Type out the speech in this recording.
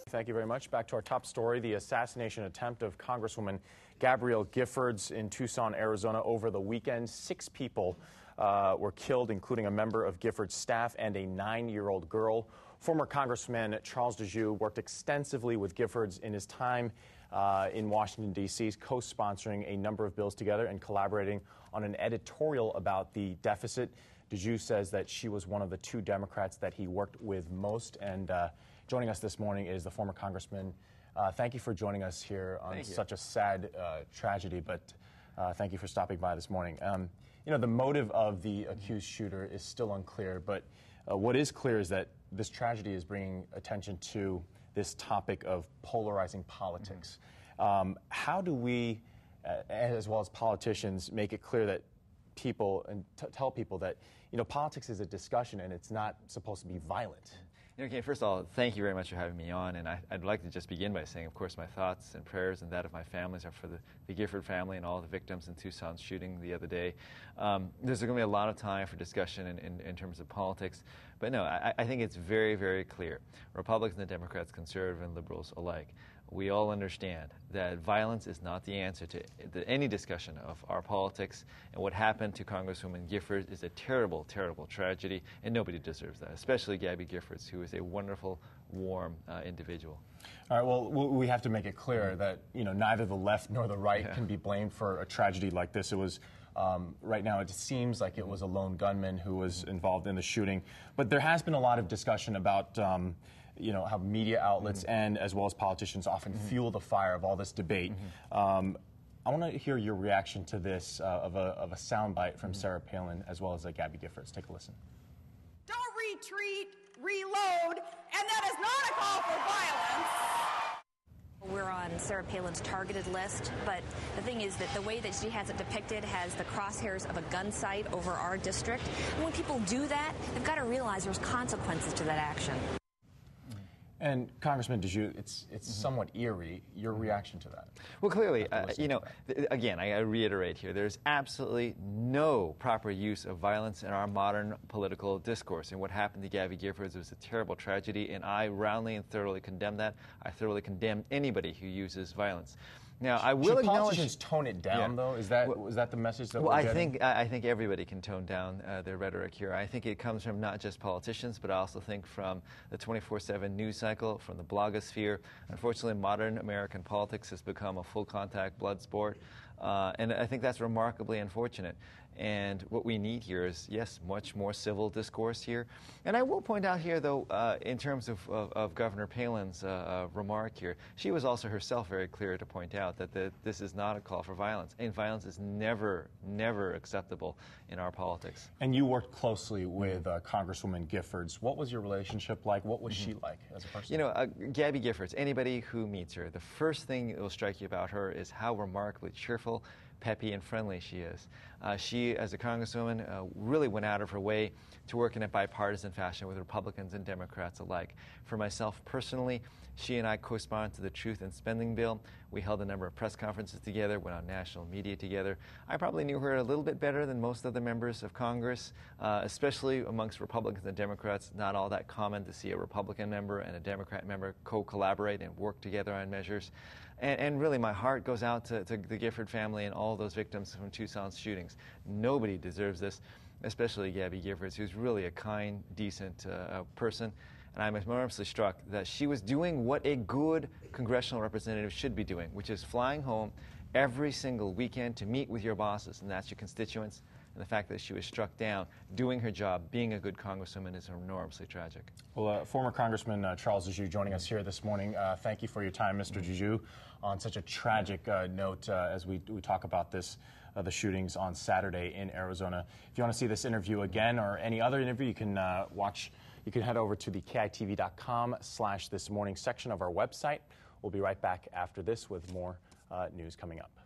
Thank you very much. Back to our top story, the assassination attempt of Congresswoman Gabrielle Giffords in Tucson, Arizona over the weekend. 6 people were killed, including a member of Giffords' staff and a 9-year-old girl. Former Congressman Charles Djou worked extensively with Giffords in his time in Washington, D.C., co-sponsoring a number of bills together and collaborating on an editorial about the deficit. Djou says that she was one of the 2 Democrats that he worked with most. And joining us this morning is the former congressman. Thank you for joining us here on such a sad tragedy, but thank you for stopping by this morning. You know, the motive of the accused shooter is still unclear, but what is clear is that this tragedy is bringing attention to this topic of polarizing politics. How do we, as well as politicians, make it clear that people and tell people that, you know, politics is a discussion and it's not supposed to be violent? Okay, first of all, thank you very much for having me on, and I'd like to just begin by saying, of course, my thoughts and prayers and that of my families are for the Gifford family and all the victims in Tucson's shooting the other day. There's going to be a lot of time for discussion in terms of politics, but no, I think it's very, very clear. Republicans and Democrats, conservative and liberals alike, we all understand that violence is not the answer to any discussion of our politics, and what happened to Congresswoman Giffords is a terrible, terrible tragedy, and nobody deserves that, especially Gabby Giffords, who is a wonderful, warm individual. All right, well, we have to make it clear that, you know, neither the left nor the right can be blamed for a tragedy like this. It was, right now, it seems like it was a lone gunman who was involved in the shooting, but there has been a lot of discussion about you know, how media outlets and as well as politicians often fuel the fire of all this debate. I want to hear your reaction to this of a soundbite from Sarah Palin as well as Gabby Giffords. Take a listen. Don't retreat, reload, and that is not a call for violence. We're on Sarah Palin's targeted list, but the thing is that the way that she has it depicted has the crosshairs of a gun sight over our district. And when people do that, they've got to realize there's consequences to that action. And Congressman Djou, it's somewhat eerie. Your reaction to that? Well, clearly, you know, again, I reiterate here, there's absolutely no proper use of violence in our modern political discourse. And what happened to Gabby Giffords was a terrible tragedy, and I roundly and thoroughly condemn that. I thoroughly condemn anybody who uses violence. Now, I will acknowledge. Politicians tone it down, though? Is that the message that we're getting? I think everybody can tone down their rhetoric here. I think it comes from not just politicians, but I also think from the 24/7 news cycle, from the blogosphere. Unfortunately, modern American politics has become a full-contact blood sport, and I think that's remarkably unfortunate. And what we need here is, yes, much more civil discourse here. And I will point out here, though, in terms of Governor Palin's remark here, she was also herself very clear to point out that this is not a call for violence. And violence is never, never acceptable in our politics. And you worked closely with Congresswoman Giffords. What was your relationship like? What was she like as a person? You know, Gabby Giffords, anybody who meets her, the first thing that will strike you about her is how remarkably cheerful, peppy, and friendly she is. She, as a congresswoman, really went out of her way to work in a bipartisan fashion with Republicans and Democrats alike. For myself personally, she and I co-sponsored the Truth in Spending bill. We held a number of press conferences together, went on national media together. I probably knew her a little bit better than most of the members of Congress, especially amongst Republicans and Democrats. Not all that common to see a Republican member and a Democrat member co-collaborate and work together on measures. And really, my heart goes out to the Gifford family and all those victims from Tucson's shootings. Nobody deserves this, especially Gabby Giffords, who's really a kind, decent person. And I'm enormously struck that she was doing what a good congressional representative should be doing, which is flying home every single weekend to meet with your bosses, and that's your constituents. And the fact that she was struck down doing her job, being a good congresswoman, is enormously tragic. Well, former Congressman Charles Djou joining us here this morning. Thank you for your time, Mr. Djou, on such a tragic note as we talk about this, the shootings on Saturday in Arizona. If you want to see this interview again or any other interview, you can watch. You can head over to the KITV.com/thismorning section of our website. We'll be right back after this with more news coming up.